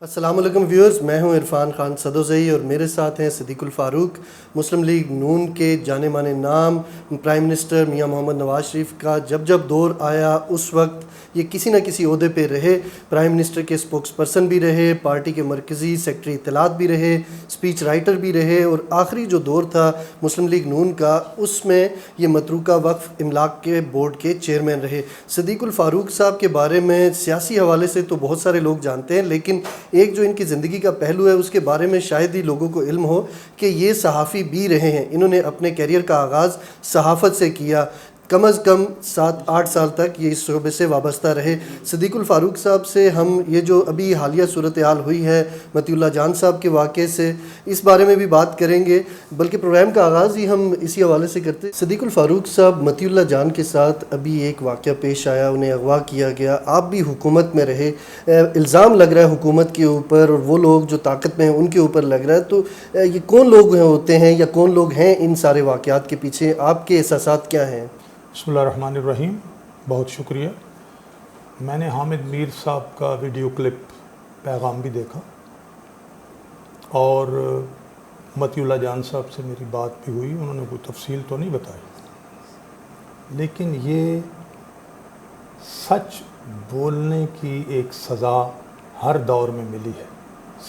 السلام علیکم ویورز، میں ہوں عرفان خان صدوزئی اور میرے ساتھ ہیں صدیق الفاروق، مسلم لیگ نون کے جانے مانے نام۔ پرائم منسٹر میاں محمد نواز شریف کا جب دور آیا اس وقت یہ کسی نہ کسی عہدے پہ رہے، پرائم منسٹر کے اسپوکس پرسن بھی رہے، پارٹی کے مرکزی سیکرٹری اطلاعات بھی رہے، اسپیچ رائٹر بھی رہے، اور آخری جو دور تھا مسلم لیگ نون کا اس میں یہ متروکہ وقف املاک کے بورڈ کے چیئرمین رہے۔ صدیق الفاروق صاحب کے بارے میں سیاسی حوالے سے تو بہت سارے لوگ جانتے ہیں، لیکن ایک جو ان کی زندگی کا پہلو ہے اس کے بارے میں شاید ہی لوگوں کو علم ہو کہ یہ صحافی بھی رہے ہیں۔ انہوں نے اپنے کیریئر کا آغاز صحافت سے کیا، کم از کم 7-8 سال تک یہ اس شعبے سے وابستہ رہے۔ صدیق الفاروق صاحب سے ہم یہ جو ابھی حالیہ صورتحال ہوئی ہے مطیع اللہ جان صاحب کے واقعے سے، اس بارے میں بھی بات کریں گے، بلکہ پروگرام کا آغاز ہی ہم اسی حوالے سے کرتے ہیں۔ صدیق الفاروق صاحب، مطیع اللہ جان کے ساتھ ابھی ایک واقعہ پیش آیا، انہیں اغوا کیا گیا، آپ بھی حکومت میں رہے، الزام لگ رہا ہے حکومت کے اوپر اور وہ لوگ جو طاقت میں ہیں ان کے اوپر لگ رہا ہے، تو یہ کون لوگ ہوتے ہیں یا کون لوگ ہیں ان سارے واقعات کے پیچھے؟ آپ کے احساسات کیا ہیں؟ بسم اللہ الرحمن الرحیم، بہت شکریہ۔ میں نے حامد میر صاحب کا ویڈیو کلپ پیغام بھی دیکھا اور مطیع اللہ جان صاحب سے میری بات بھی ہوئی، انہوں نے کوئی تفصیل تو نہیں بتائی، لیکن یہ سچ بولنے کی ایک سزا ہر دور میں ملی ہے،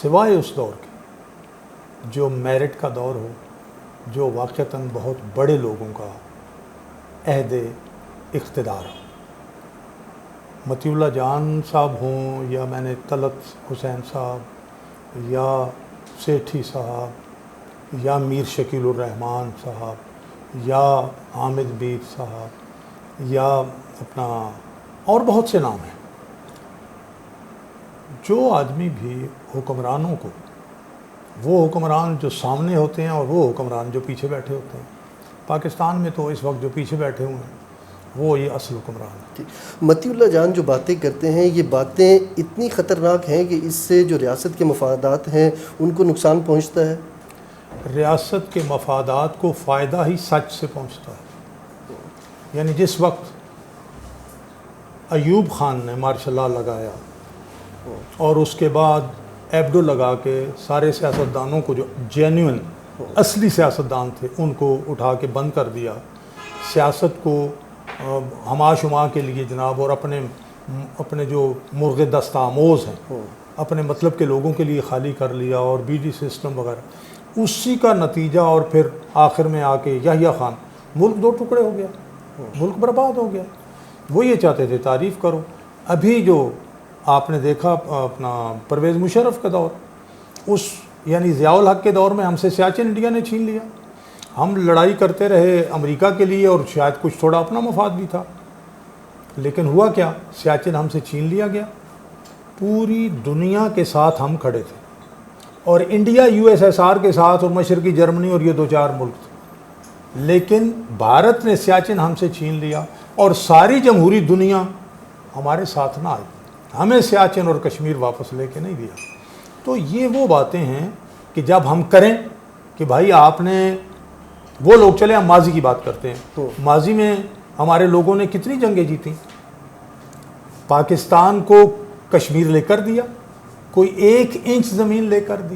سوائے اس دور کے جو میرٹ کا دور ہو، جو واقعتاً بہت بڑے لوگوں کا عہد اقتدار ہو۔ مطیع اللہ جان صاحب ہوں یا میں نے طلعت حسین صاحب یا سیٹھی صاحب یا میر شکیل الرحمان صاحب یا حامد میر صاحب یا اپنا اور بہت سے نام ہیں، جو آدمی بھی حکمرانوں کو، وہ حکمران جو سامنے ہوتے ہیں اور وہ حکمران جو پیچھے بیٹھے ہوتے ہیں، پاکستان میں تو اس وقت جو پیچھے بیٹھے ہوئے ہیں وہ یہ اصل حکمران ہے۔ مطیع اللہ جان جو باتیں کرتے ہیں، یہ باتیں اتنی خطرناک ہیں کہ اس سے جو ریاست کے مفادات ہیں ان کو نقصان پہنچتا ہے؟ ریاست کے مفادات کو فائدہ ہی سچ سے پہنچتا ہے۔ یعنی جس وقت ایوب خان نے مارشل لا لگایا اور اس کے بعد ایبڈو لگا کے سارے سیاستدانوں کو جو جینوئن اصلی سیاستدان تھے ان کو اٹھا کے بند کر دیا، سیاست کو ہما شما کے لیے جناب اور اپنے جو مرغ دست آموز ہیں اپنے مطلب کے لوگوں کے لیے خالی کر لیا، اور بی ڈی سسٹم وغیرہ، اسی کا نتیجہ، اور پھر آخر میں آ کے یحییٰ خان، ملک 2 ٹکڑے ہو گیا، ملک برباد ہو گیا۔ وہ یہ چاہتے تھے تعریف کرو۔ ابھی جو آپ نے دیکھا اپنا پرویز مشرف کا دور، اس یعنی ضیاء الحق کے دور میں ہم سے سیاچن انڈیا نے چھین لیا، ہم لڑائی کرتے رہے امریکہ کے لیے اور شاید کچھ تھوڑا اپنا مفاد بھی تھا، لیکن ہوا کیا، سیاچن ہم سے چھین لیا گیا۔ پوری دنیا کے ساتھ ہم کھڑے تھے، اور انڈیا USSR کے ساتھ اور مشرقی جرمنی اور یہ 2-4 ملک تھے، لیکن بھارت نے سیاچن ہم سے چھین لیا اور ساری جمہوری دنیا ہمارے ساتھ نہ آئی، ہمیں سیاچن اور کشمیر واپس لے کے نہیں دیا۔ تو یہ وہ باتیں ہیں کہ جب ہم کریں کہ بھائی آپ نے، وہ لوگ، چلے ہم ماضی کی بات کرتے ہیں، ماضی میں ہمارے لوگوں نے کتنی جنگیں جیتیں، پاکستان کو کشمیر لے کر دیا، کوئی 1 انچ زمین لے کر دی،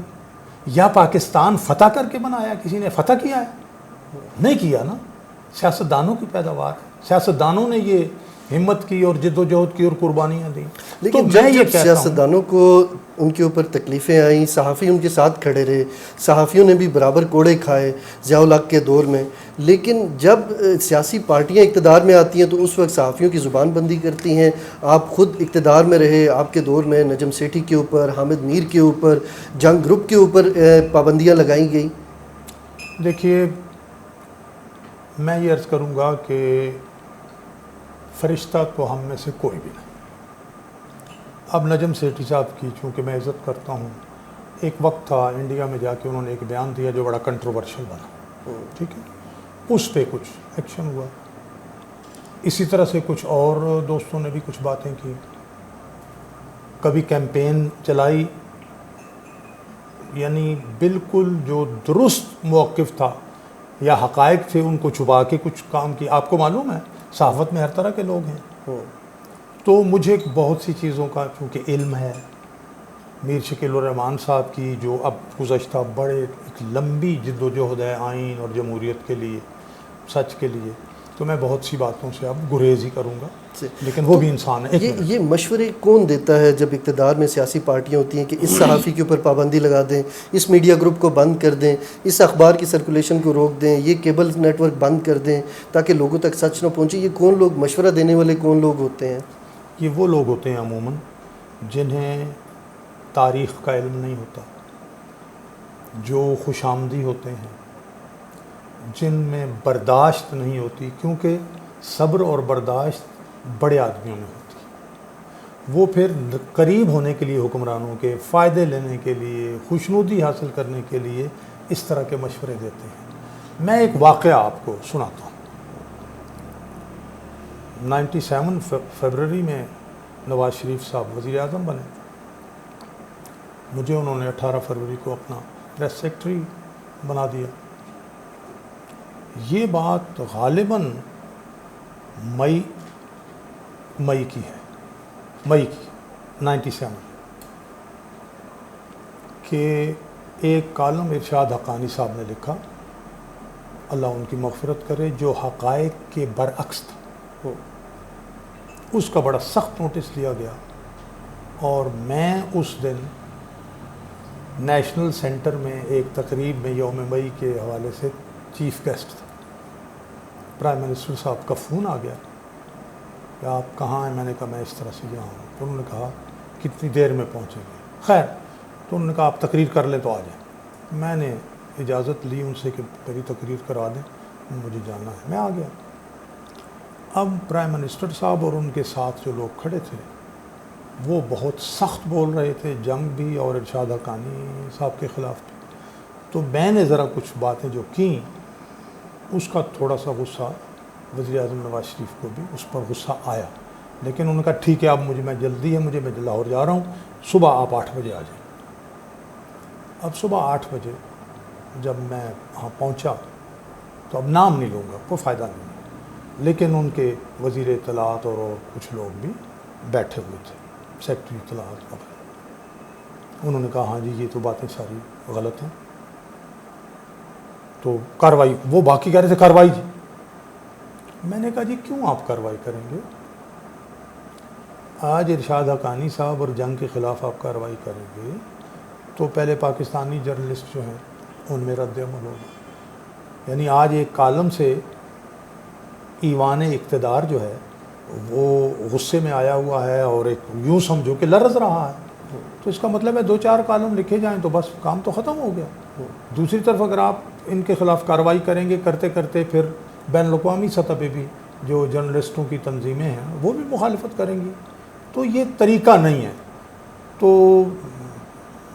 یا پاکستان فتح کر کے بنایا، کسی نے فتح کیا ہے؟ نہیں کیا نا، سیاستدانوں کی پیداوار ہے، سیاستدانوں نے یہ ہمت کی اور جد و جہد کی اور قربانیاں دیں۔ لیکن جب سیاستدانوں کو ان کے اوپر تکلیفیں آئیں، صحافی ان کے ساتھ کھڑے رہے، صحافیوں نے بھی برابر کوڑے کھائے ضیاء الحق کے دور میں، لیکن جب سیاسی پارٹیاں اقتدار میں آتی ہیں تو اس وقت صحافیوں کی زبان بندی کرتی ہیں۔ آپ خود اقتدار میں رہے، آپ کے دور میں نجم سیٹھی کے اوپر، حامد میر کے اوپر، جنگ گروپ کے اوپر پابندیاں لگائی گئیں۔ دیکھیے، میں یہ عرض کروں گا کہ فرشتہ تو ہم میں سے کوئی بھی نہیں۔ اب نجم سیٹھی صاحب کی چونکہ میں عزت کرتا ہوں، ایک وقت تھا انڈیا میں جا کے انہوں نے ایک بیان دیا جو بڑا کنٹروورشل بنا، ٹھیک ہے، اس پہ کچھ ایکشن ہوا، اسی طرح سے کچھ اور دوستوں نے بھی کچھ باتیں کی، کبھی کیمپین چلائی، یعنی بالکل جو درست موقف تھا یا حقائق تھے ان کو چھپا کے کچھ کام کیا۔ آپ کو معلوم ہے صحافت میں ہر طرح کے لوگ ہیں، تو مجھے بہت سی چیزوں کا چونکہ علم ہے، میر شکیل الرحمان صاحب کی جو اب گزشتہ بڑے ایک لمبی جد و جہد ہے آئین اور جمہوریت کے لیے، سچ کے لیے، تو میں بہت سی باتوں سے اب گریز ہی کروں گا، لیکن وہ بھی انسان ہے۔ یہ مشورے کون دیتا ہے جب اقتدار میں سیاسی پارٹیاں ہوتی ہیں کہ اس صحافی کے اوپر پابندی لگا دیں، اس میڈیا گروپ کو بند کر دیں، اس اخبار کی سرکولیشن کو روک دیں، یہ کیبل نیٹ ورک بند کر دیں تاکہ لوگوں تک سچ نہ پہنچے؟ یہ کون لوگ، مشورہ دینے والے کون لوگ ہوتے ہیں؟ یہ وہ لوگ ہوتے ہیں عموماً جنہیں تاریخ کا علم نہیں ہوتا، جو خوش آمدی ہوتے ہیں، جن میں برداشت نہیں ہوتی، کیونکہ صبر اور برداشت بڑے آدمیوں میں ہوتی ہے۔ وہ پھر قریب ہونے کے لیے حکمرانوں کے، فائدے لینے کے لیے، خوشنودی حاصل کرنے کے لیے اس طرح کے مشورے دیتے ہیں۔ میں ایک واقعہ آپ کو سناتا ہوں۔ 97 فروری میں نواز شریف صاحب وزیر اعظم بنے، مجھے انہوں نے 18 فروری کو اپنا پریس سیکرٹری بنا دیا۔ یہ بات غالباً مئی کی ہے، مئی کی 97، کہ ایک کالم ارشاد حقانی صاحب نے لکھا، اللہ ان کی مغفرت کرے، جو حقائق کے برعکس تھا۔ اس کا بڑا سخت نوٹس لیا گیا، اور میں اس دن نیشنل سینٹر میں ایک تقریب میں یوم مئی کے حوالے سے چیف گیسٹ تھا۔ پرائم منسٹر صاحب کا فون آ گیا کہ آپ کہاں ہیں؟ میں نے کہا میں اس طرح سے یہاں ہوں۔ تو انہوں نے کہا کتنی دیر میں پہنچیں گے؟ خیر، تو انہوں نے کہا آپ تقریر کر لیں تو آ جائیں۔ میں نے اجازت لی ان سے کہ میری تقریر کرا دیں، مجھے جانا ہے۔ میں آ گیا۔ اب پرائم منسٹر صاحب اور ان کے ساتھ جو لوگ کھڑے تھے وہ بہت سخت بول رہے تھے، جنگ بھی اور ارشاد حقانی صاحب کے خلاف بھی۔ تو میں نے ذرا کچھ باتیں جو کیں، اس کا تھوڑا سا غصہ وزیر اعظم نواز شریف کو بھی اس پر غصہ آیا، لیکن انہوں نے کہا ٹھیک ہے، اب میں جلدی ہے، میں لاہور جا رہا ہوں، صبح آپ 8 بجے آ جائیں۔ اب صبح 8 بجے جب میں وہاں پہنچا تو اب نام نہیں لوں گا، کوئی فائدہ نہیں، لیکن ان کے وزیر اطلاعات اور کچھ لوگ بھی بیٹھے ہوئے تھے، سیکرٹری اطلاعات وغیرہ۔ انہوں نے کہا ہاں جی یہ تو باتیں ساری غلط ہیں، تو کارروائی، وہ باقی کہہ رہے تھے کارروائی جی۔ میں نے کہا جی کیوں آپ کارروائی کریں گے؟ آج ارشاد حقانی صاحب اور جنگ کے خلاف آپ کارروائی کریں گے تو پہلے پاکستانی جرنلسٹ جو ہیں ان میں رد عمل ہوگا۔ یعنی آج ایک کالم سے ایوان اقتدار جو ہے وہ غصے میں آیا ہوا ہے اور ایک یوں سمجھو کہ لرز رہا ہے، تو اس کا مطلب ہے 2-4 کالم لکھے جائیں تو بس کام تو ختم ہو گیا۔ دوسری طرف اگر آپ ان کے خلاف کارروائی کریں گے، کرتے کرتے پھر بین الاقوامی سطح پہ بھی جو جرنلسٹوں کی تنظیمیں ہیں وہ بھی مخالفت کریں گی، تو یہ طریقہ نہیں ہے۔ تو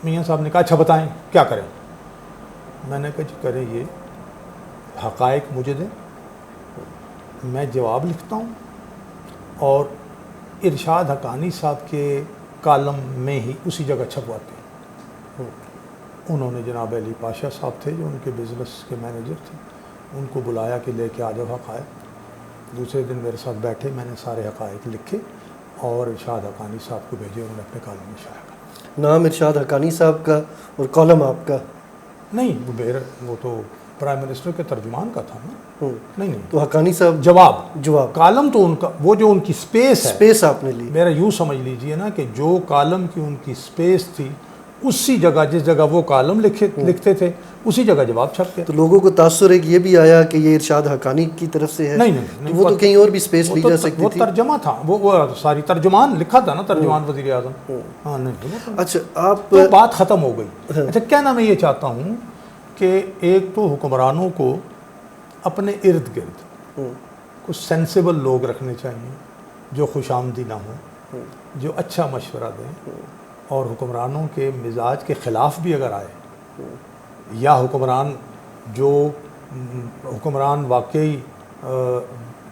میاں صاحب نے کہا اچھا بتائیں کیا کریں؟ میں نے کہا جی کریں یہ، حقائق مجھے دیں، میں جواب لکھتا ہوں، اور ارشاد حقانی صاحب کے کالم میں ہی اسی جگہ چھپواتے ہیں۔ انہوں نے جناب علی پاشا صاحب تھے جو ان کے بزنس کے مینیجر تھے، ان کو بلایا کہ لے کے آ جاؤ حقائق۔ دوسرے دن میرے ساتھ بیٹھے، میں نے سارے حقائق لکھے اور ارشاد حقانی صاحب کو بھیجے، انہوں نے اپنے کالم میں شائع کر۔ نام ارشاد حقانی صاحب کا اور کالم آپ کا؟ نہیں، وہ تو پرائم منسٹر کے ترجمان کا تھا نا۔ نہیں، تو حقانی صاحب جواب کالم تو ان کا، وہ جو ان کی سپیس آپ نے لی، میرا یوں سمجھ لیجئے نا کہ جو کالم کی ان کی سپیس تھی اسی جگہ، جس جگہ وہ کالم لکھتے تھے اسی جگہ جواب چھپ گیا۔ تو لوگوں کو تاثر ایک یہ بھی آیا کہ یہ ارشاد حقانی کی طرف سے ہے؟ نہیں، وہ تو کہیں اور بھی سپیس لی جا سکتی تھی۔ وہ ترجمہ تھا، وہ ساری ترجمان لکھا تھا نا، ترجمان وزیر اعظم۔ ہاں نہیں، اچھا آپ، تو بات ختم ہو گئی۔ اچھا کہنا میں یہ چاہتا ہوں کہ ایک تو حکمرانوں کو اپنے ارد گرد کچھ سینسیبل لوگ رکھنے چاہیے جو خوش آمدی نہ ہوں، جو اچھا مشورہ دیں، اور حکمرانوں کے مزاج کے خلاف بھی اگر آئے، یا حکمران واقعی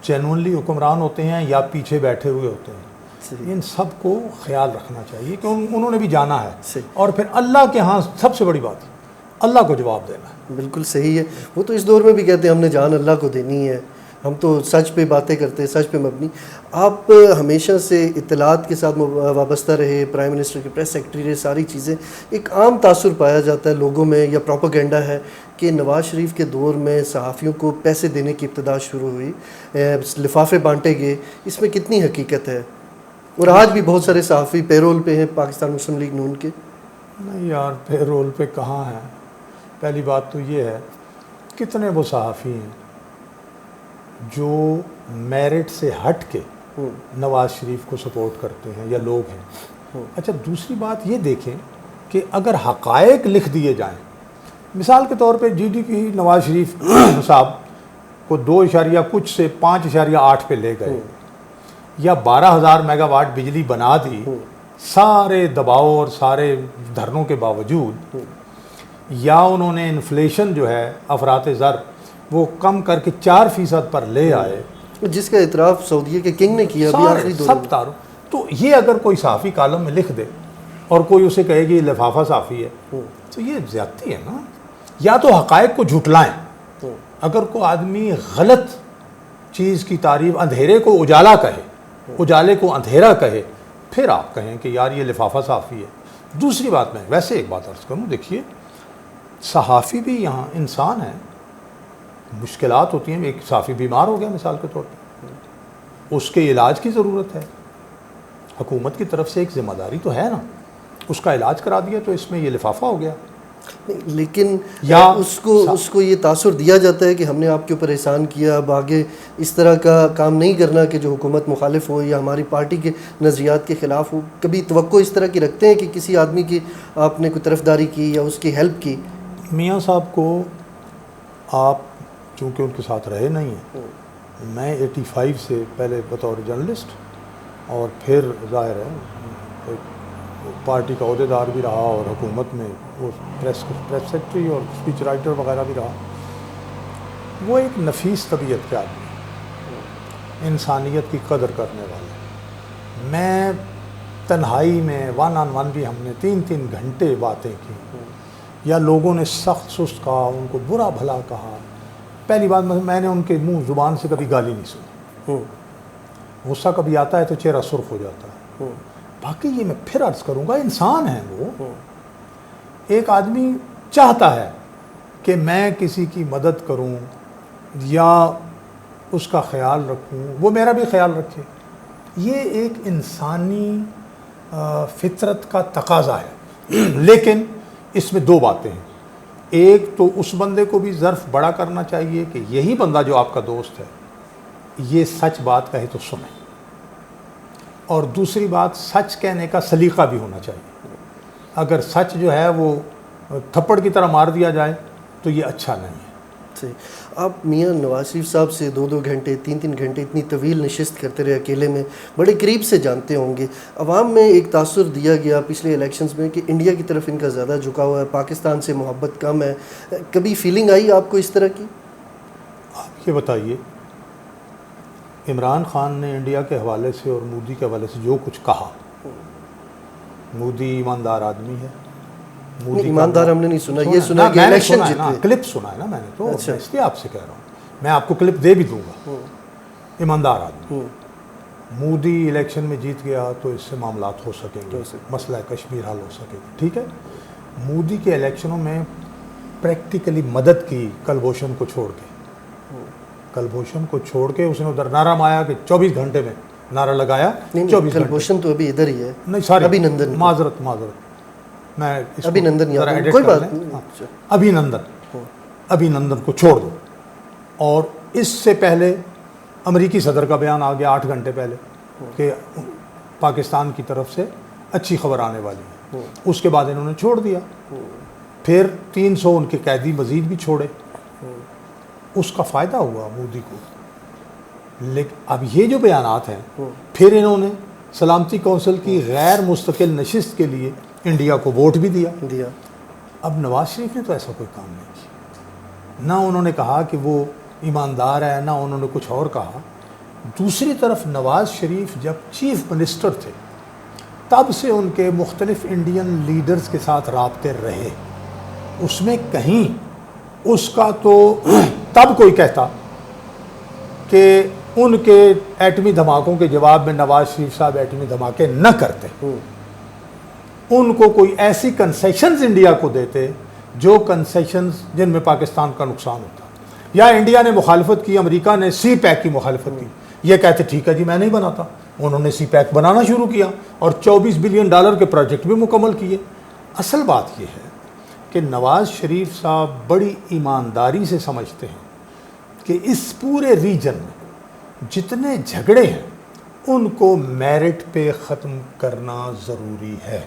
جینونلی حکمران ہوتے ہیں یا پیچھے بیٹھے ہوئے ہوتے ہیں، ان سب کو خیال رکھنا چاہیے کہ انہوں نے بھی جانا ہے، اور پھر اللہ کے ہاں سب سے بڑی بات اللہ کو جواب دینا ہے۔ بالکل صحیح ہے، وہ تو اس دور میں بھی کہتے ہیں ہم نے جان اللہ کو دینی ہے، ہم تو سچ پہ باتیں کرتے ہیں، سچ پہ مبنی. آپ ہمیشہ سے اطلاعات کے ساتھ وابستہ رہے، پرائم منسٹر کے پریس سیکرٹری رہے، ساری چیزیں. ایک عام تاثر پایا جاتا ہے لوگوں میں یا پروپیگنڈا ہے کہ نواز شریف کے دور میں صحافیوں کو پیسے دینے کی ابتدا شروع ہوئی، لفافے بانٹے گئے. اس میں کتنی حقیقت ہے؟ اور آج بھی بہت سارے صحافی پیرول پہ ہیں پاکستان مسلم لیگ نون کے. نہیں یار، پیرول پہ کہاں ہیں. پہلی بات تو یہ ہے، کتنے وہ صحافی ہیں جو میرٹ سے ہٹ کے نواز شریف کو سپورٹ کرتے ہیں یا لوگ ہیں. اچھا، دوسری بات یہ دیکھیں کہ اگر حقائق لکھ دیے جائیں، مثال کے طور پہ G D P Nawaz Sharif صاحب کو 2 کچھ سے 5.8 پہ لے گئے، یا 12,000 میگا واٹ بجلی بنا دی سارے دباؤ اور سارے دھرنوں کے باوجود، یا انہوں نے انفلیشن جو ہے افراط زر وہ کم کر کے 4% پر لے آئے، جس کا اعتراف سعودیہ کے کنگ نے کیا ابھی آخری دور سب تاروں. تو یہ اگر کوئی صحافی کالم میں لکھ دے اور کوئی اسے کہے کہ یہ لفافہ صحافی ہے، تو یہ زیادتی ہے نا. یا تو حقائق کو جھٹلائیں. اگر کوئی آدمی غلط چیز کی تعریف، اندھیرے کو اجالا کہے، اجالے کو اندھیرا کہے، پھر آپ کہیں کہ یار یہ لفافہ صحافی ہے. دوسری بات، میں ویسے ایک بات عرض کروں، دیکھیے صحافی بھی یہاں انسان ہے، مشکلات ہوتی ہیں. ایک صحافی بیمار ہو گیا مثال کے طور پہ، اس کے علاج کی ضرورت ہے، حکومت کی طرف سے ایک ذمہ داری تو ہے نا، اس کا علاج کرا دیا تو اس میں یہ لفافہ ہو گیا. لیکن یا اس کو یہ تاثر دیا جاتا ہے کہ ہم نے آپ کے اوپر احسان کیا، اب آگے اس طرح کا کام نہیں کرنا کہ جو حکومت مخالف ہو یا ہماری پارٹی کے نظریات کے خلاف ہو. کبھی توقع اس طرح کی رکھتے ہیں کہ کسی آدمی کی آپ نے کوئی طرفداری کی یا اس کی ہیلپ کی؟ میاں صاحب کو آپ چونکہ ان کے ساتھ رہے نہیں ہیں، میں 85 سے پہلے بطور جرنلسٹ اور پھر ظاہر ہے پارٹی کا عہدیدار بھی رہا اور حکومت میں وہ پریس سیکرٹری اور اسپیچ رائٹر وغیرہ بھی رہا. وہ ایک نفیس طبیعت کے آدمی، انسانیت کی قدر کرنے والے. میں تنہائی میں 1 on 1 بھی ہم نے 3 گھنٹے باتیں کی، یا لوگوں نے سخت سست کہا، ان کو برا بھلا کہا. پہلی بات، میں نے ان کے منہ زبان سے کبھی گالی نہیں سنی. غصہ کبھی آتا ہے تو چہرہ سرخ ہو جاتا ہے. باقی یہ میں پھر عرض کروں گا، انسان ہے وہ. ایک آدمی چاہتا ہے کہ میں کسی کی مدد کروں یا اس کا خیال رکھوں، وہ میرا بھی خیال رکھے. یہ ایک انسانی فطرت کا تقاضا ہے. لیکن اس میں 2 باتیں ہیں. ایک تو اس بندے کو بھی ظرف بڑا کرنا چاہیے کہ یہی بندہ جو آپ کا دوست ہے یہ سچ بات کہے تو سنیں، اور دوسری بات سچ کہنے کا سلیقہ بھی ہونا چاہیے. اگر سچ جو ہے وہ تھپڑ کی طرح مار دیا جائے تو یہ اچھا نہیں ہے. صحیح. آپ میاں نواز شریف صاحب سے 2 گھنٹے 3 گھنٹے اتنی طویل نشست کرتے رہے، اکیلے میں بڑے قریب سے جانتے ہوں گے. عوام میں ایک تاثر دیا گیا پچھلے الیکشنز میں کہ انڈیا کی طرف ان کا زیادہ جھکاؤ ہے، پاکستان سے محبت کم ہے. کبھی فیلنگ آئی آپ کو اس طرح کی؟ آپ یہ بتائیے، عمران خان نے انڈیا کے حوالے سے اور مودی کے حوالے سے جو کچھ کہا، مودی ایماندار آدمی ہے. ایماندار ہم نے نہیں سنا، یہ سنا کہ الیکشن جیتے. کلپ سنا ہے نا میں نے، تو اس لیے آپ سے کہہ رہا ہوں. میں آپ کو کلپ دے بھی دوں گا. ایماندار آدمی. مودی الیکشن میں جیت گیا تو اس سے معاملات ہو سکیں گے، مسئلہ کشمیر حل ہو سکے گا، ٹھیک ہے. مودی کے الیکشنوں میں پریکٹیکلی مدد کی کلبھوشن کو چھوڑ کے. کلبھوشن کو چھوڑ کے اس نے ادھر نعرہ مایا کہ 24 گھنٹے میں نعرہ لگایا. 24 کلبھوشن تو ابھی ادھر ہی ہے. نہیں ساری ابھی نندن، معذرت میں ابھی نندن، کوئی بات نہیں. ابھی نندن کو چھوڑ دو. اور اس سے پہلے امریکی صدر کا بیان آ گیا 8 گھنٹے پہلے کہ پاکستان کی طرف سے اچھی خبر آنے والی ہے. اس کے بعد انہوں نے چھوڑ دیا. پھر 300 ان کے قیدی مزید بھی چھوڑے. اس کا فائدہ ہوا مودی کو. لیکن اب یہ جو بیانات ہیں، پھر انہوں نے سلامتی کونسل کی غیر مستقل نشست کے لیے انڈیا کو ووٹ بھی دیا. اب نواز شریف نے تو ایسا کوئی کام نہیں کیا. نہ انہوں نے کہا کہ وہ ایماندار ہے، نہ انہوں نے کچھ اور کہا. دوسری طرف نواز شریف جب چیف منسٹر تھے تب سے ان کے مختلف انڈین لیڈرز کے ساتھ رابطے رہے. اس میں کہیں اس کا تو تب کوئی کہتا کہ ان کے ایٹمی دھماکوں کے جواب میں نواز شریف صاحب ایٹمی دھماکے نہ کرتے، ان کو کوئی ایسی کنسیشنز انڈیا کو دیتے جو کنسیشنز جن میں پاکستان کا نقصان ہوتا، یا انڈیا نے مخالفت کی، امریکہ نے سی پیک کی مخالفت کی، یہ کہتے ٹھیک ہے جی میں نہیں بناتا، انہوں نے سی پیک بنانا شروع کیا اور $24 بلین کے پروجیکٹ بھی مکمل کیے۔ اصل بات یہ ہے کہ نواز شریف صاحب بڑی ایمانداری سے سمجھتے ہیں کہ اس پورے ریجن میں جتنے جھگڑے ہیں ان کو میرٹ پہ ختم کرنا ضروری ہے۔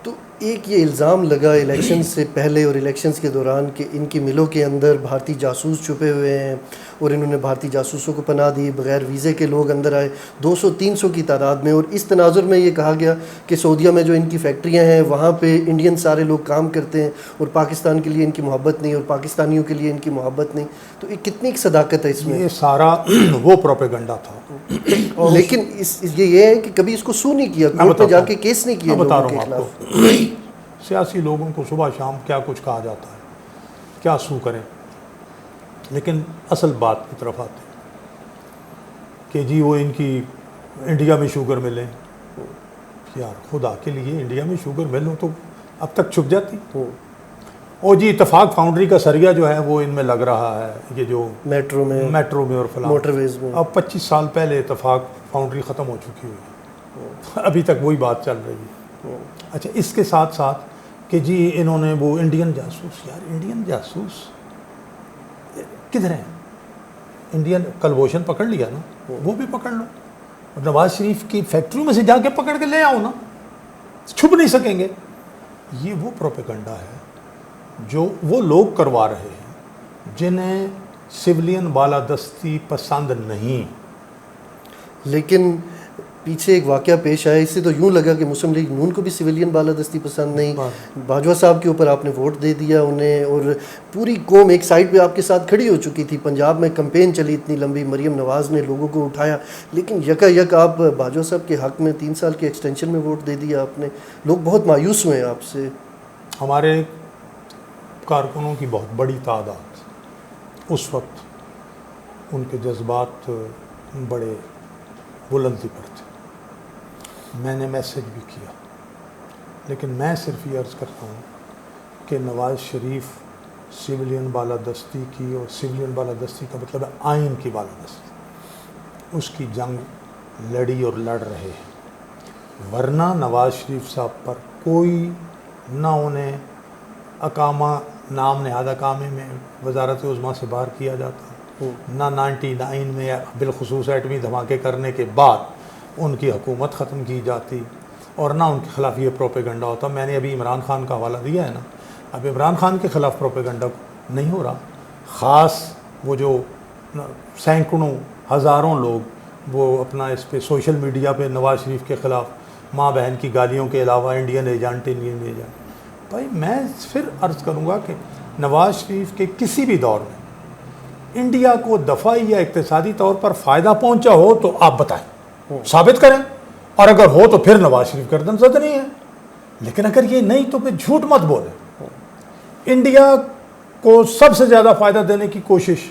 تو ایک یہ الزام لگا الیکشن سے پہلے اور الیکشنز کے دوران کہ ان کی ملوں کے اندر بھارتی جاسوس چھپے ہوئے ہیں اور انہوں نے بھارتی جاسوسوں کو پناہ دی، بغیر ویزے کے لوگ اندر آئے 200-300 کی تعداد میں، اور اس تناظر میں یہ کہا گیا کہ سعودیہ میں جو ان کی فیکٹریاں ہیں وہاں پہ انڈین سارے لوگ کام کرتے ہیں اور پاکستان کے لیے ان کی محبت نہیں اور پاکستانیوں کے لیے ان کی محبت نہیں۔ تو یہ کتنی صداقت ہے اس میں؟ یہ سارا وہ پروپیگنڈا تھا، لیکن یہ ہے کہ کبھی اس کو سو نہیں کیا، کورٹ میں جا کے کیس نہیں کیا میں بتا لوگوں کے رہا ہوں آپ خلاف۔ کو، سیاسی لوگوں کو صبح شام کیا کچھ کہا جاتا ہے، کیا سو کریں، لیکن اصل بات کی طرف آتے ہیں کہ جی وہ ان کی انڈیا میں شوگر ملیں، یار خدا کے لیے انڈیا میں شوگر مل ہو تو اب تک چھپ جاتی۔ اور جی اتفاق فاؤنڈری کا سریا جو ہے وہ ان میں لگ رہا ہے، یہ جو میٹرو میں اور فلاں موٹر ویز میں، اب 25 سال پہلے اتفاق فاؤنڈری ختم ہو چکی ہوئی ہے، ابھی تک وہی بات چل رہی ہے۔ اچھا اس کے ساتھ ساتھ کہ جی انہوں نے وہ انڈین جاسوس، یار انڈین جاسوس کدھر ہیں؟ انڈین کلبھوشن پکڑ لیا نا، وہ بھی پکڑ لو، اور نواز شریف کی فیکٹریوں میں سے جا کے پکڑ کے لے آؤ نا، چھپ نہیں سکیں گے۔ یہ وہ پروپیگنڈا ہے جو وہ لوگ کروا رہے ہیں جنہیں سولین بالادستی پسند نہیں۔ لیکن پیچھے ایک واقعہ پیش آیا، اس سے تو یوں لگا کہ مسلم لیگ نون کو بھی سویلین بالادستی پسند نہیں، باجوہ صاحب کے اوپر آپ نے ووٹ دے دیا انہیں، اور پوری قوم ایک سائڈ پہ آپ کے ساتھ کھڑی ہو چکی تھی۔ پنجاب میں کمپین چلی اتنی لمبی، مریم نواز نے لوگوں کو اٹھایا، لیکن یکا یک آپ باجوہ صاحب کے حق میں 3 سال کے ایکسٹینشن میں ووٹ دے دیا آپ نے۔ لوگ بہت مایوس ہوئے ہیں آپ سے۔ ہمارے کارکنوں کی بہت بڑی تعداد اس وقت، ان کے جذبات بڑے بلندی پر تھے، میں نے میسیج بھی کیا، لیکن میں صرف یہ عرض کرتا ہوں کہ نواز شریف سویلین بالادستی کی، اور سویلین بالادستی کا مطلب ہے آئین کی بالادستی، اس کی جنگ لڑی اور لڑ رہے ہیں، ورنہ نواز شریف صاحب پر کوئی نہ انہیں اقامہ نام نہاد اقامے میں وزارت عظمیٰ سے باہر کیا جاتا، نہ 99 میں بالخصوص ایٹمی دھماکے کرنے کے بعد ان کی حکومت ختم کی جاتی، اور نہ ان کے خلاف یہ پروپیگنڈا ہوتا۔ میں نے ابھی عمران خان کا حوالہ دیا ہے نا، اب عمران خان کے خلاف پروپیگنڈا نہیں ہو رہا، خاص وہ جو سینکڑوں ہزاروں لوگ وہ اپنا اس پہ سوشل میڈیا پہ نواز شریف کے خلاف ماں بہن کی گالیوں کے علاوہ انڈین ایجنٹ۔ بھائی میں پھر عرض کروں گا کہ نواز شریف کے کسی بھی دور میں انڈیا کو دفاعی یا اقتصادی طور پر فائدہ پہنچا ہو تو آپ بتائیں، ثابت کریں، اور اگر ہو تو پھر نواز شریف گردن زد نہیں ہے، لیکن اگر یہ نہیں تو پھر جھوٹ مت بولیں۔ انڈیا کو سب سے زیادہ فائدہ دینے کی کوشش،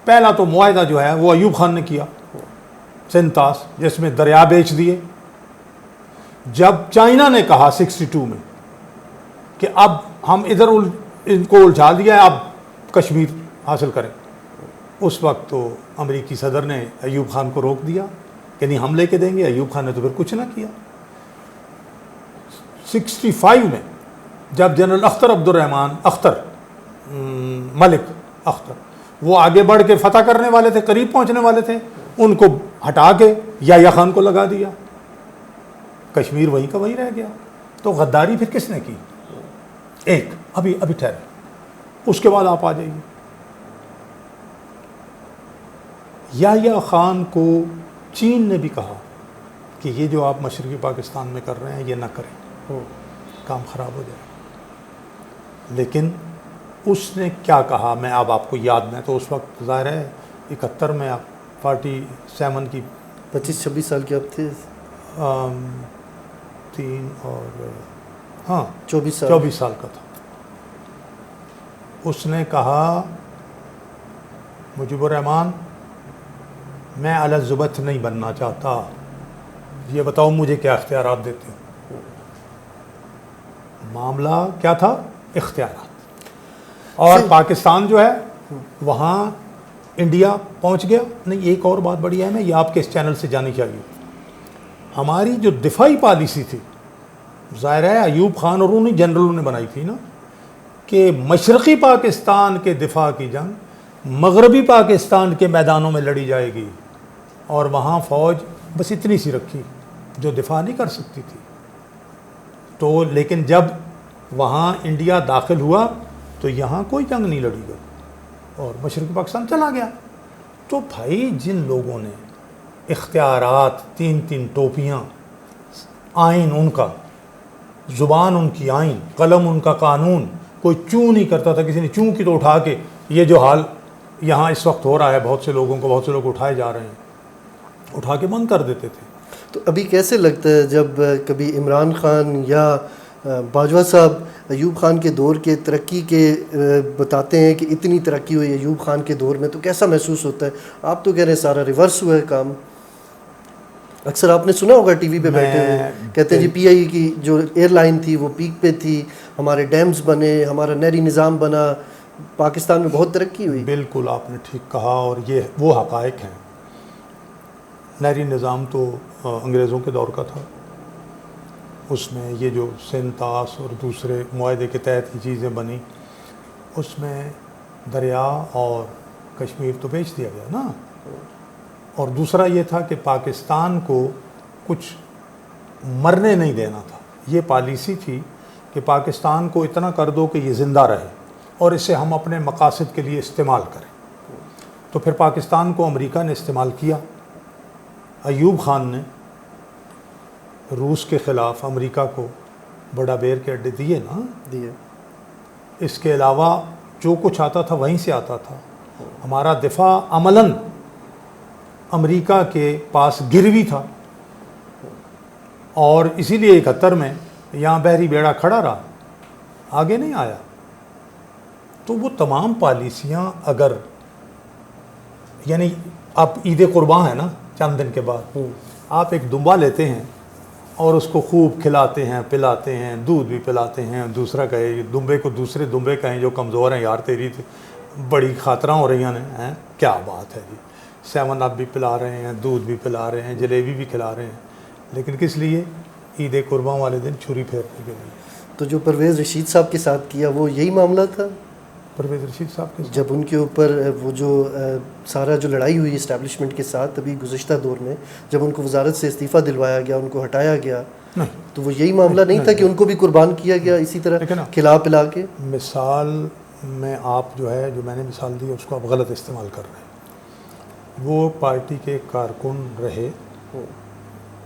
پہلا تو معاہدہ جو ہے وہ ایوب خان نے کیا سنتاس، جس میں دریا بیچ دیے۔ جب چائنا نے کہا 62 میں کہ اب ہم ادھر ان کو الجھا دیا ہے، اب کشمیر حاصل کریں، اس وقت تو امریکی صدر نے ایوب خان کو روک دیا کہ نہیں ہم لے کے دیں گے، ایوب خان نے تو پھر کچھ نہ کیا۔ 65 میں جب جنرل اختر ملک اختر وہ آگے بڑھ کے فتح کرنے والے تھے، قریب پہنچنے والے تھے، ان کو ہٹا کے یا خان کو لگا دیا، کشمیر وہیں کا وہیں رہ گیا۔ تو غداری پھر کس نے کی؟ ایک ابھی ٹھہرے، اس کے بعد آپ آ جائیے، یحییٰ خان کو چین نے بھی کہا کہ یہ جو آپ مشرقی پاکستان میں کر رہے ہیں یہ نہ کریں، کام خراب ہو جائے۔ لیکن اس نے کیا کہا، میں اب آپ کو یاد میں تو اس وقت ظاہر ہے 71 میں آپ 47 کی 25-26 سال کے اب تھے، 3 اور 24 سال کا تھا۔ اس نے کہا مجیب الرحمان میں الزبت نہیں بننا چاہتا. یہ بتاؤ مجھے کیا اختیارات دیتے ہو. معاملہ کیا تھا؟ اختیارات. اور پاکستان جو ہے وہاں انڈیا پہنچ گیا. نہیں، ایک اور بات بڑی اہم ہے، یہ آپ کے اس چینل سے جانی چاہیے. ہماری جو دفاعی پالیسی تھی، ظاہر ہے ایوب خان اور انہیں جنرلوں نے بنائی تھی نا، کہ مشرقی پاکستان کے دفاع کی جنگ مغربی پاکستان کے میدانوں میں لڑی جائے گی، اور وہاں فوج بس اتنی سی رکھی جو دفاع نہیں کر سکتی تھی. تو لیکن جب وہاں انڈیا داخل ہوا تو یہاں کوئی جنگ نہیں لڑی گئی اور مشرقی پاکستان چلا گیا. تو بھائی جن لوگوں نے اختیارات، 3 ٹوپیاں، آئین ان کا، زبان ان کی آئین، قلم ان کا قانون، کوئی چوں نہیں کرتا تھا. کسی نے چوں کی تو اٹھا کے یہ جو حال یہاں اس وقت ہو رہا ہے، بہت سے لوگ اٹھائے جا رہے ہیں، اٹھا کے بند کر دیتے تھے. تو ابھی کیسے لگتا ہے جب کبھی عمران خان یا باجوہ صاحب ایوب خان کے دور کے ترقی کے بتاتے ہیں کہ اتنی ترقی ہوئی ایوب خان کے دور میں، تو کیسا محسوس ہوتا ہے؟ آپ تو کہہ رہے ہیں سارا ریورس ہوا ہے کام. اکثر آپ نے سنا ہوگا ٹی وی پہ بیٹھے ہوئے کہتے ہیں جی پی آئی کی جو ایئر لائن تھی وہ پیک پہ تھی، ہمارے ڈیمز بنے، ہمارا نہری نظام بنا، پاکستان میں بہت ترقی ہوئی. بالکل آپ نے ٹھیک کہا، اور یہ وہ حقائق ہیں. نہری نظام تو انگریزوں کے دور کا تھا. اس میں یہ جو سنتاس اور دوسرے معاہدے کے تحت یہ چیزیں بنی، اس میں دریا اور کشمیر تو بیچ دیا گیا نا. اور دوسرا یہ تھا کہ پاکستان کو کچھ مرنے نہیں دینا تھا. یہ پالیسی تھی کہ پاکستان کو اتنا کر دو کہ یہ زندہ رہے اور اسے ہم اپنے مقاصد کے لیے استعمال کریں. تو پھر پاکستان کو امریکہ نے استعمال کیا. ایوب خان نے روس کے خلاف امریکہ کو بڑا بیر کے اڈے دیے نا. دیے. اس کے علاوہ جو کچھ آتا تھا وہیں سے آتا تھا. ہمارا دفاع عملاً امریکہ کے پاس گروی تھا، اور اسی لیے 71 میں یہاں بحری بیڑا کھڑا رہا، آگے نہیں آیا. تو وہ تمام پالیسیاں اگر، یعنی اب عید قرباں ہے نا چند دن کے بعد، آپ ایک دمبا لیتے ہیں اور اس کو خوب کھلاتے ہیں، پلاتے ہیں، دودھ بھی پلاتے ہیں. دوسرا کہے دمبے کو، دوسرے دمبے کہیں جو کمزور ہیں، یار تیری بڑی خاطرہ ہو رہی ہیں، کیا بات ہے جی، 7 اپ بھی پلا رہے ہیں، دودھ بھی پلا رہے ہیں، جلیبی بھی کھلا رہے ہیں، لیکن کس لیے؟ عید قرباں والے دن چھری پھیرنے کے لیے. تو جو پرویز رشید صاحب کے ساتھ کیا وہ یہی معاملہ تھا؟ پرویز رشید صاحب کے ساتھ جب ان کے اوپر وہ جو سارا جو لڑائی ہوئی اسٹیبلشمنٹ کے ساتھ ابھی گزشتہ دور میں، جب ان کو وزارت سے استعفیٰ دلوایا گیا، ان کو ہٹایا گیا، تو وہ یہی معاملہ نہیں تھا کہ ان کو بھی قربان کیا گیا اسی طرح کھلا پلا کے؟ مثال میں آپ جو ہے، جو میں نے مثال دی اس کو آپ غلط استعمال کر رہے ہیں. وہ پارٹی کے کارکن رہے،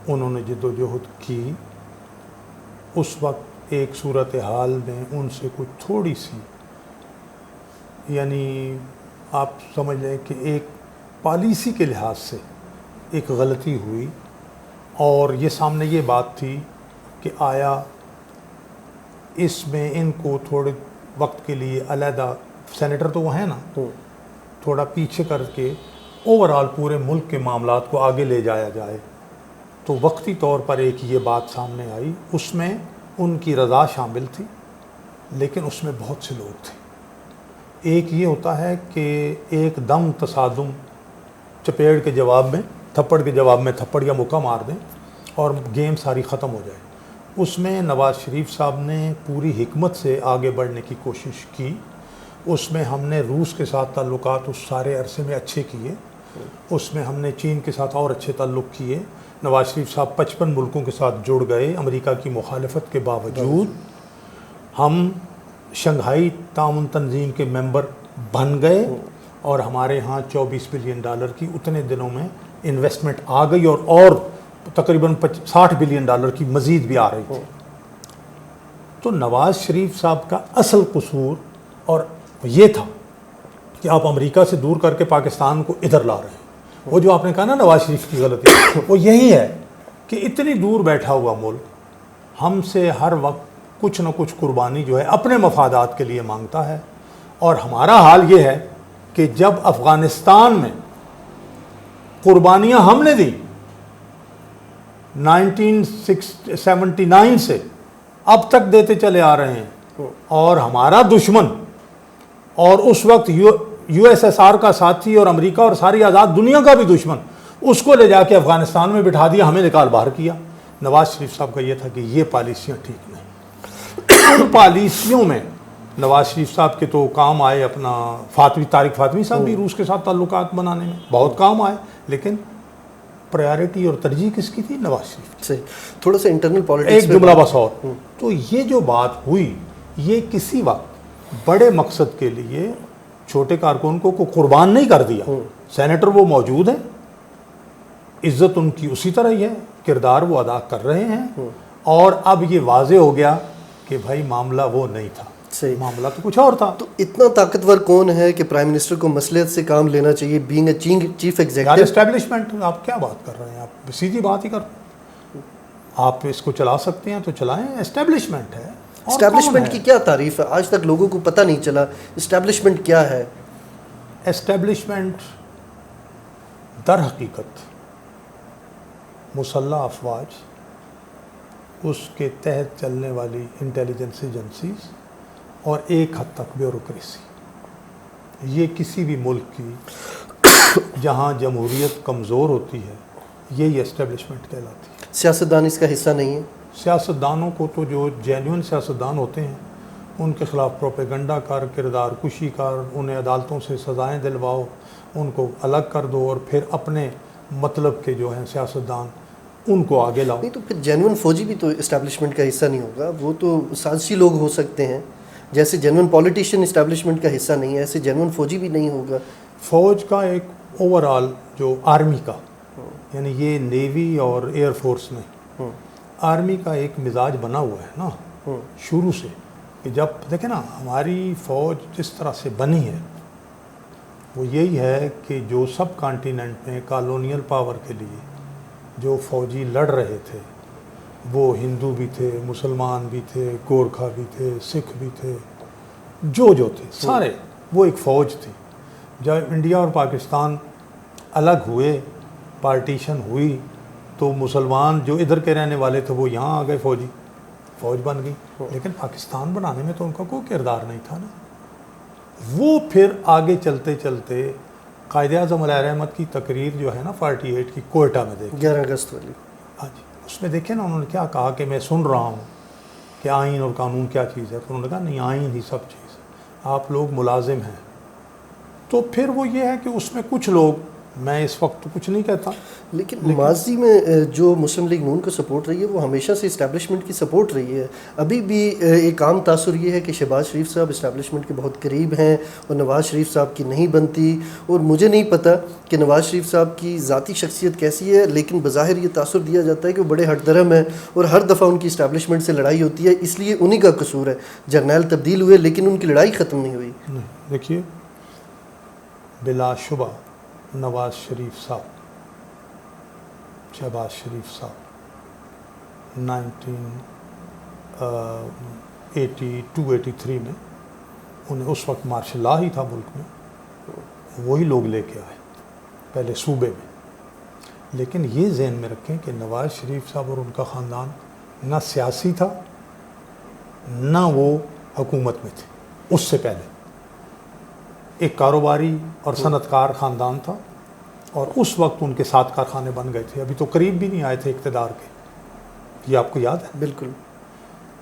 انہوں نے جد و جہد کی. اس وقت ایک صورتحال میں ان سے کچھ تھوڑی سی، یعنی آپ سمجھ لیں کہ ایک پالیسی کے لحاظ سے ایک غلطی ہوئی، اور یہ سامنے یہ بات تھی کہ آیا اس میں ان کو تھوڑے وقت کے لیے علیحدہ، سینیٹر تو وہ ہیں نا، تھوڑا پیچھے کر کے اوورال پورے ملک کے معاملات کو آگے لے جایا جائے. تو وقتی طور پر ایک یہ بات سامنے آئی، اس میں ان کی رضا شامل تھی، لیکن اس میں بہت سے لوگ تھے. ایک یہ ہوتا ہے کہ ایک دم تصادم، چپیڑ کے جواب میں تھپڑ کے جواب میں تھپڑ یا مکہ مار دیں اور گیم ساری ختم ہو جائے. اس میں نواز شریف صاحب نے پوری حکمت سے آگے بڑھنے کی کوشش کی. اس میں ہم نے روس کے ساتھ تعلقات اس سارے عرصے میں اچھے کیے، اس میں ہم نے چین کے ساتھ اور اچھے تعلق کیے. نواز شریف صاحب 55 ملکوں کے ساتھ جڑ گئے امریکہ کی مخالفت کے باوجود. ہم شنگھائی تعاون تنظیم کے ممبر بن گئے، اور ہمارے ہاں $24 بلین کی اتنے دنوں میں انویسٹمنٹ آ گئی، اور تقریباً $60 بلین کی مزید بھی آ رہی تھی. تو نواز شریف صاحب کا اصل قصور اور یہ تھا کہ آپ امریکہ سے دور کر کے پاکستان کو ادھر لا رہے ہیں. وہ جو آپ نے کہا نا نواز شریف کی غلطی، وہ یہی ہے کہ اتنی دور بیٹھا ہوا ملک ہم سے ہر وقت کچھ نہ کچھ قربانی جو ہے اپنے مفادات کے لیے مانگتا ہے. اور ہمارا حال یہ ہے کہ جب افغانستان میں قربانیاں ہم نے دی 1979 سے اب تک دیتے چلے آ رہے ہیں. اور ہمارا دشمن اور اس وقت یو ایس ایس آر کا ساتھی اور امریکہ اور ساری آزاد دنیا کا بھی دشمن, اس کو لے جا کے افغانستان میں بٹھا دیا, ہمیں نکال باہر کیا. نواز شریف صاحب کا یہ تھا کہ یہ پالیسیاں ٹھیک نہیں. ان پالیسیوں میں نواز شریف صاحب کے تو کام آئے, اپنا طارق فاطمی صاحب بھی روس کے ساتھ تعلقات بنانے میں بہت کام آئے, لیکن پرائیورٹی اور ترجیح کس کی تھی؟ نواز شریف. صحیح. تھوڑا سا انٹرنل پالیٹکس ایک جملہ بس اور, تو یہ جو بات ہوئی یہ کسی وقت بڑے مقصد کے لیے چھوٹے کارکن کو قربان نہیں کر دیا. سینیٹر وہ موجود ہیں, عزت ان کی اسی طرح ہی ہے, کردار وہ ادا کر رہے ہیں, اور اب یہ واضح ہو گیا کہ بھائی معاملہ وہ نہیں تھا, معاملہ تو کچھ اور تھا. تو اتنا طاقتور کون ہے کہ پرائم منسٹر کو مصلحت سے کام لینا چاہیے being a chief executive? Establishment, آپ کیا بات کر رہے ہیں, آپ سیدھی بات ہی کر رہے ہیں. آپ اس کو چلا سکتے ہیں تو چلائیں, اسٹیبلشمنٹ ہے. اسٹیبلشمنٹ کی کیا تعریف ہے؟ آج تک لوگوں کو پتہ نہیں چلا اسٹیبلشمنٹ کیا ہے. اسٹیبلشمنٹ در حقیقت مسلح افواج, اس کے تحت چلنے والی انٹیلیجنس ایجنسیز, اور ایک حد تک بیوروکریسی. یہ کسی بھی ملک کی جہاں جمہوریت کمزور ہوتی ہے یہی اسٹیبلشمنٹ کہلاتی ہے. سیاستدان اس کا حصہ نہیں ہے؟ سیاستدانوں کو تو جو جینوئن سیاستدان ہوتے ہیں ان کے خلاف پروپیگنڈا کر, کردار کشی کر, انہیں عدالتوں سے سزائیں دلواؤ, ان کو الگ کر دو, اور پھر اپنے مطلب کے جو ہیں سیاستدان ان کو آگے لاؤ. نہیں تو پھر جینوئن فوجی بھی تو اسٹیبلشمنٹ کا حصہ نہیں ہوگا, وہ تو سازشی لوگ ہو سکتے ہیں. جیسے جینوئن پولیٹیشین اسٹیبلشمنٹ کا حصہ نہیں ہے, ایسے جینوئن فوجی بھی نہیں ہوگا. فوج کا ایک اوور آل جو آرمی کا, یعنی یہ نیوی اور ایئر فورس میں آرمی کا ایک مزاج بنا ہوا ہے نا شروع سے, کہ جب دیکھیں نا ہماری فوج جس طرح سے بنی ہے وہ یہی ہے کہ جو سب کانٹیننٹ میں کالونیل پاور کے لیے جو فوجی لڑ رہے تھے وہ ہندو بھی تھے, مسلمان بھی تھے, گورکھا بھی تھے, سکھ بھی تھے, جو تھے سارے, وہ ایک فوج تھی. جب انڈیا اور پاکستان الگ ہوئے, پارٹیشن ہوئی, تو مسلمان جو ادھر کے رہنے والے تھے وہ یہاں آ گئے, فوج بن گئی. لیکن پاکستان بنانے میں تو ان کا کوئی کردار نہیں تھا نا. وہ پھر آگے چلتے چلتے قائد اعظم علیہ رحمت کی تقریر جو ہے نا 48 کی کوئٹہ میں دیکھ 11 اگست والی, ہاں جی, اس میں دیکھیں نا انہوں نے کیا کہا کہ میں سن رہا ہوں کہ آئین اور قانون کیا چیز ہے. تو انہوں نے کہا نہیں, آئین ہی سب چیز ہے, آپ لوگ ملازم ہیں. تو پھر وہ یہ ہے کہ اس میں کچھ لوگ, میں اس وقت تو کچھ نہیں کہتا, لیکن ماضی میں جو مسلم لیگ نون کو سپورٹ رہی ہے وہ ہمیشہ سے اسٹیبلشمنٹ کی سپورٹ رہی ہے. ابھی بھی ایک عام تاثر یہ ہے کہ شہباز شریف صاحب اسٹیبلشمنٹ کے بہت قریب ہیں اور نواز شریف صاحب کی نہیں بنتی. اور مجھے نہیں پتہ کہ نواز شریف صاحب کی ذاتی شخصیت کیسی ہے, لیکن بظاہر یہ تاثر دیا جاتا ہے کہ وہ بڑے ہٹ درم ہیں اور ہر دفعہ ان کی اسٹیبلشمنٹ سے لڑائی ہوتی ہے, اس لیے انہی کا قصور ہے. جرنیل تبدیل ہوئے لیکن ان کی لڑائی ختم نہیں ہوئی. دیکھیے بلا شبہ نواز شریف صاحب, شہباز شریف صاحب 1982-83 میں, انہیں اس وقت مارشل لا ہی تھا ملک میں, وہی لوگ لے کے آئے پہلے صوبے میں. لیکن یہ ذہن میں رکھیں کہ نواز شریف صاحب اور ان کا خاندان نہ سیاسی تھا نہ وہ حکومت میں تھے. اس سے پہلے ایک کاروباری اور صنعت کار خاندان تھا, اور اس وقت ان کے 7 کارخانے بن گئے تھے, ابھی تو قریب بھی نہیں آئے تھے اقتدار کے, یہ آپ کو یاد ہے؟ بالکل.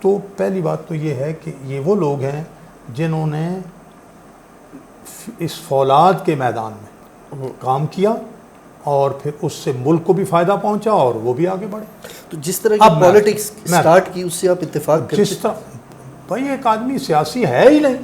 تو پہلی بات تو یہ ہے کہ یہ وہ لوگ ہیں جنہوں نے اس فولاد کے میدان میں کام کیا, اور پھر اس سے ملک کو بھی فائدہ پہنچا اور وہ بھی آگے بڑھے. تو جس طرح کی پالیٹکس سٹارٹ کی اس سے آپ اتفاق کرتے ہیں؟ جس طرح بھائی ایک آدمی سیاسی ہے ہی نہیں,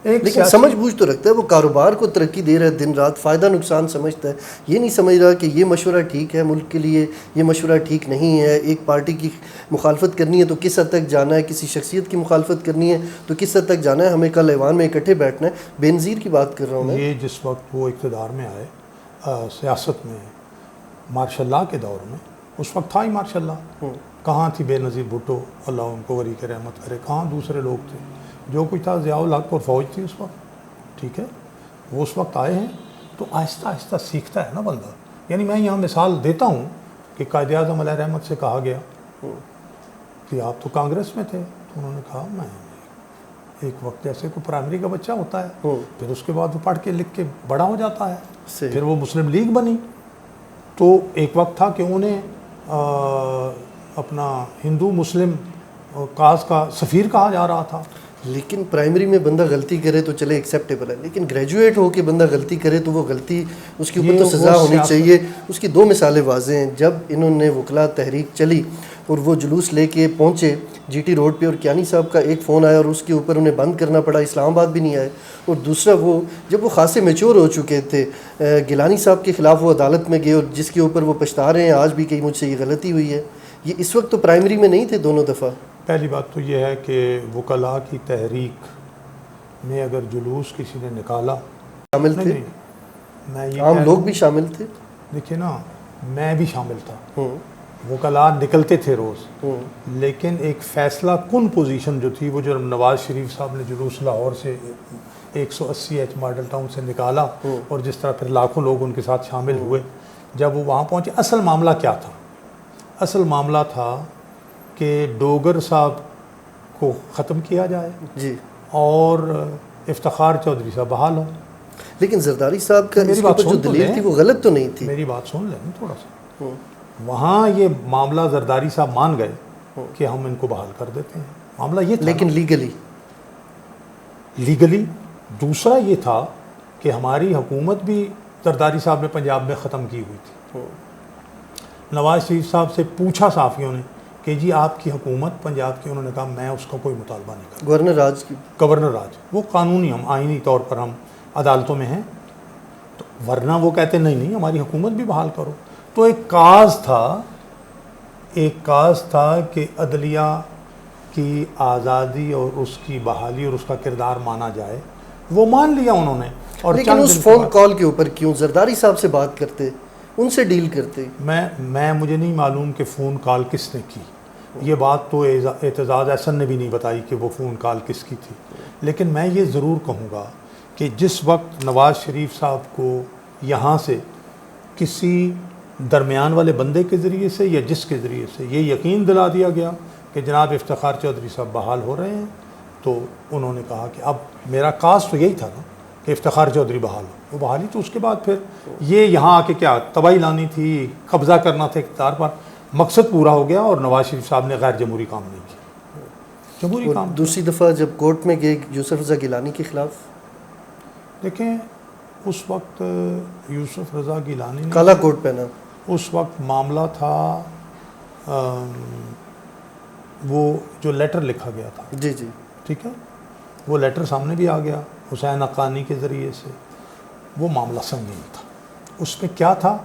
لیکن سمجھ بوجھ تو رکھتا ہے, وہ کاروبار کو ترقی دے رہا ہے, دن رات فائدہ نقصان سمجھتا ہے. یہ نہیں سمجھ رہا کہ یہ مشورہ ٹھیک ہے ملک کے لیے, یہ مشورہ ٹھیک نہیں ہے. ایک پارٹی کی مخالفت کرنی ہے تو کس حد تک جانا ہے, کسی شخصیت کی مخالفت کرنی ہے تو کس حد تک جانا ہے. ہمیں کل ایوان میں اکٹھے بیٹھنا ہے. بے نظیر کی بات کر رہا ہوں میں. یہ جس وقت وہ اقتدار میں آئے سیاست میں مارشل لا کے دور میں, اس وقت تھا ہی مارشل لا, کہاں تھی بے نظیر بھٹو, اللہ ان کو غریق رحمت کرے, کہاں دوسرے لوگ تھے. جو کچھ تھا ضیاء الحق اور فوج تھی اس وقت, ٹھیک ہے, وہ اس وقت آئے ہیں. تو آہستہ آہستہ سیکھتا ہے نا بندہ. یعنی میں یہاں مثال دیتا ہوں کہ قائد اعظم علیہ رحمت سے کہا گیا کہ آپ تو کانگریس میں تھے، تو انہوں نے کہا میں ایک وقت جیسے کوئی پرائمری کا بچہ ہوتا ہے، پھر اس کے بعد وہ پڑھ کے لکھ کے بڑا ہو جاتا ہے، پھر وہ مسلم لیگ بنی، تو ایک وقت تھا کہ انہیں اپنا ہندو مسلم کاز کا سفیر کہا جا رہا تھا۔ لیکن پرائمری میں بندہ غلطی کرے تو چلے ایکسیپٹیبل ہے، لیکن گریجویٹ ہو کے بندہ غلطی کرے تو وہ غلطی اس کے اوپر تو سزا ہونی چاہیے۔ اس کی 2 مثالیں واضح ہیں۔ جب انہوں نے وکلا تحریک چلی اور وہ جلوس لے کے پہنچے جی ٹی روڈ پہ، اور کیانی صاحب کا ایک فون آیا اور اس کے اوپر انہیں بند کرنا پڑا، اسلام آباد بھی نہیں آئے۔ اور دوسرا وہ جب وہ خاصے میچور ہو چکے تھے، گیلانی صاحب کے خلاف وہ عدالت میں گئے اور جس کے اوپر وہ پچھتا رہے ہیں آج بھی کہ مجھ سے یہ غلطی ہوئی ہے، یہ اس وقت تو پرائمری میں نہیں تھے دونوں دفعہ۔ پہلی بات تو یہ ہے کہ وکلاء کی تحریک میں اگر جلوس کسی نے نکالا، شامل تھے، میں یہ عام لوگ بھی شامل تھے، دیکھیے نا، میں بھی شامل تھا، وکلاء نکلتے تھے روز، لیکن ایک فیصلہ کن پوزیشن جو تھی، وہ جو نواز شریف صاحب نے جلوس لاہور سے 180 ایچ ماڈل ٹاؤن سے نکالا اور جس طرح پھر لاکھوں لوگ ان کے ساتھ شامل ہوئے، جب وہ وہاں پہنچے، اصل معاملہ کیا تھا؟ اصل معاملہ تھا کہ ڈوگر صاحب کو ختم کیا جائے جی، اور افتخار چودھری صاحب بحال ہوں۔ لیکن زرداری صاحب کا اس کے اوپر جو دلیل تھی وہ غلط تو نہیں تھی۔ میری بات سن لیں تھوڑا سا، وہاں یہ معاملہ زرداری صاحب مان گئے کہ ہم ان کو بحال کر دیتے ہیں، معاملہ یہ تھا، لیکن لیگلی دوسرا یہ تھا کہ ہماری حکومت بھی زرداری صاحب نے پنجاب میں ختم کی ہوئی تھی۔ نواز شریف صاحب سے پوچھا صحافیوں نے کہ جی آپ کی حکومت پنجاب کی، انہوں نے کہا میں اس کا کوئی مطالبہ نہیں کرتا، گورنر راج کی، گورنر راج، وہ قانونی، ہم آئینی طور پر ہم عدالتوں میں ہیں، تو ورنہ وہ کہتے نہیں ہماری حکومت بھی بحال کرو۔ تو ایک کاز تھا کہ عدلیہ کی آزادی اور اس کی بحالی اور اس کا کردار مانا جائے، وہ مان لیا انہوں نے۔ اور لیکن اس فون کال کے اوپر کیوں زرداری صاحب سے بات کرتے، ان سے ڈیل کرتے؟ مجھے نہیں معلوم کہ فون کال کس نے کی، یہ بات تو اعتزاز احسن نے بھی نہیں بتائی کہ وہ فون کال کس کی تھی، لیکن میں یہ ضرور کہوں گا کہ جس وقت نواز شریف صاحب کو یہاں سے کسی درمیان والے بندے کے ذریعے سے یا جس کے ذریعے سے یہ یقین دلا دیا گیا کہ جناب افتخار چودھری صاحب بحال ہو رہے ہیں، تو انہوں نے کہا کہ اب میرا کاز تو یہی تھا نا کہ افتخار چودھری بحال ہو، وہ بحالی، تو اس کے بعد پھر یہ یہاں آ کے کیا تباہی لانی تھی، قبضہ کرنا تھا اقتدار پر، مقصد پورا ہو گیا اور نواز شریف صاحب نے غیر جمہوری کام نہیں کیا، جمہوری کام۔ دوسری دفعہ جب کورٹ میں گئے یوسف رضا گیلانی کے خلاف، دیکھیں اس وقت یوسف رضا گیلانی نے کالا کوٹ پہنا، اس وقت معاملہ تھا وہ جو لیٹر لکھا گیا تھا، جی جی ٹھیک ہے، وہ لیٹر سامنے بھی آ گیا حسین حقانی کے ذریعے سے، وہ معاملہ سنگین تھا۔ اس میں کیا تھا،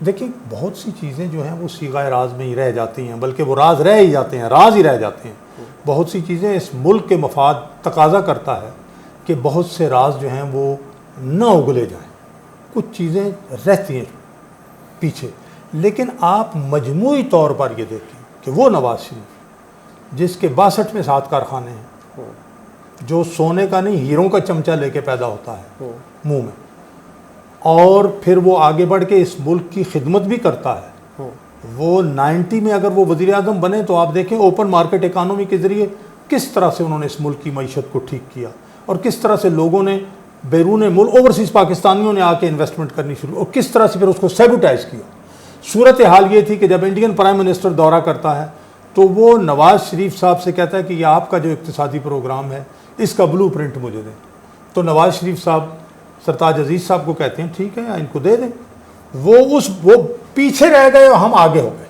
دیکھیں بہت سی چیزیں جو ہیں وہ صیغہ راز میں ہی رہ جاتی ہیں، بلکہ وہ راز رہ ہی جاتے ہیں، راز ہی رہ جاتے ہیں۔ بہت سی چیزیں اس ملک کے مفاد تقاضا کرتا ہے کہ بہت سے راز جو ہیں وہ نہ اگلے جائیں، کچھ چیزیں رہتی ہیں پیچھے، لیکن آپ مجموعی طور پر یہ دیکھیں کہ وہ نواز شریف جس کے 62 میں 7 کارخانے ہیں، جو سونے کا نہیں ہیروں کا چمچہ لے کے پیدا ہوتا ہے منہ میں، اور پھر وہ آگے بڑھ کے اس ملک کی خدمت بھی کرتا ہے، وہ 90 میں اگر وہ وزیر اعظم بنے تو آپ دیکھیں اوپن مارکیٹ اکانومی کے ذریعے کس طرح سے انہوں نے اس ملک کی معیشت کو ٹھیک کیا، اور کس طرح سے لوگوں نے بیرون ملک اوورسیز پاکستانیوں نے آ کے انویسٹمنٹ کرنی شروع، اور کس طرح سے پھر اس کو سیبوٹائز کیا۔ صورتحال یہ تھی کہ جب انڈین پرائم منسٹر دورہ کرتا ہے تو وہ نواز شریف صاحب سے کہتا ہے کہ یہ آپ کا جو اقتصادی پروگرام ہے اس کا بلو پرنٹ مجھے دیں، تو نواز شریف صاحب سرتاج عزیز صاحب کو کہتے ہیں ٹھیک ہے ان کو دے دیں، وہ پیچھے رہ گئے اور ہم آگے ہو گئے۔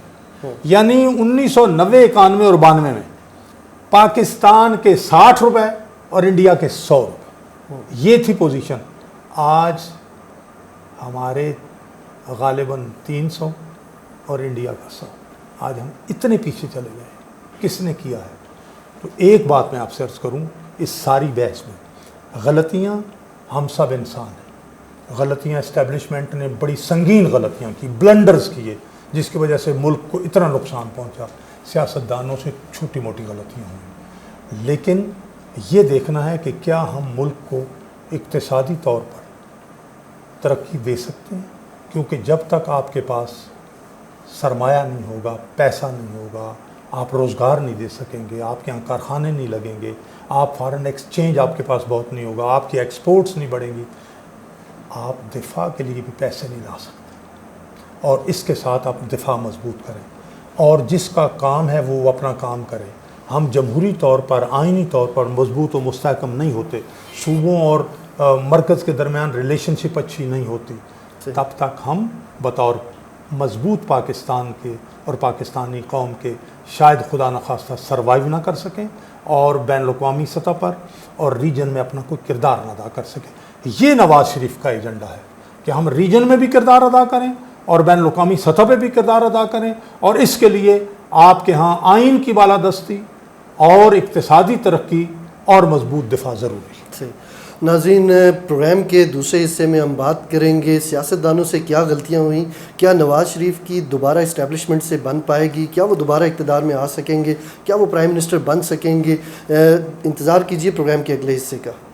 یعنی 1990 91 اور 92 میں پاکستان کے 60 روپے اور انڈیا کے 100 روپے، یہ تھی پوزیشن۔ آج ہمارے غالباً 300 اور انڈیا کا 100، آج ہم اتنے پیچھے چلے گئے، کس نے کیا ہے؟ تو ایک بات میں آپ سے عرض کروں، اس ساری بحث میں غلطیاں ہم سب انسان ہیں، غلطیاں اسٹیبلشمنٹ نے بڑی سنگین غلطیاں کی، بلنڈرز کیے جس کی وجہ سے ملک کو اتنا نقصان پہنچا، سیاستدانوں سے چھوٹی موٹی غلطیاں ہوئیں، لیکن یہ دیکھنا ہے کہ کیا ہم ملک کو اقتصادی طور پر ترقی دے سکتے ہیں، کیونکہ جب تک آپ کے پاس سرمایہ نہیں ہوگا، پیسہ نہیں ہوگا، آپ روزگار نہیں دے سکیں گے، آپ کے یہاں کارخانے نہیں لگیں گے، آپ فارن ایکسچینج آپ کے پاس بہت نہیں ہوگا، آپ کی ایکسپورٹس نہیں بڑھیں گی، آپ دفاع کے لیے بھی پیسے نہیں لا سکتے۔ اور اس کے ساتھ آپ دفاع مضبوط کریں، اور جس کا کام ہے وہ اپنا کام کرے۔ ہم جمہوری طور پر، آئینی طور پر مضبوط و مستحکم نہیں ہوتے، صوبوں اور مرکز کے درمیان ریلیشن شپ اچھی نہیں ہوتی، تب تک ہم بطور مضبوط پاکستان کے اور پاکستانی قوم کے شاید خدا نخواستہ سروائیو نہ کر سکیں، اور بین الاقوامی سطح پر اور ریجن میں اپنا کوئی کردار نہ ادا کر سکیں۔ یہ نواز شریف کا ایجنڈا ہے کہ ہم ریجن میں بھی کردار ادا کریں اور بین الاقوامی سطح پہ بھی کردار ادا کریں، اور اس کے لیے آپ کے ہاں آئین کی بالادستی اور اقتصادی ترقی اور مضبوط دفاع ضروری ہے۔ صحیح۔ ناظرین، پروگرام کے دوسرے حصے میں ہم بات کریں گے سیاستدانوں سے کیا غلطیاں ہوئیں، کیا نواز شریف کی دوبارہ اسٹیبلشمنٹ سے بن پائے گی، کیا وہ دوبارہ اقتدار میں آ سکیں گے، کیا وہ پرائم منسٹر بن سکیں گے۔ انتظار کیجیے پروگرام کے اگلے حصے کا۔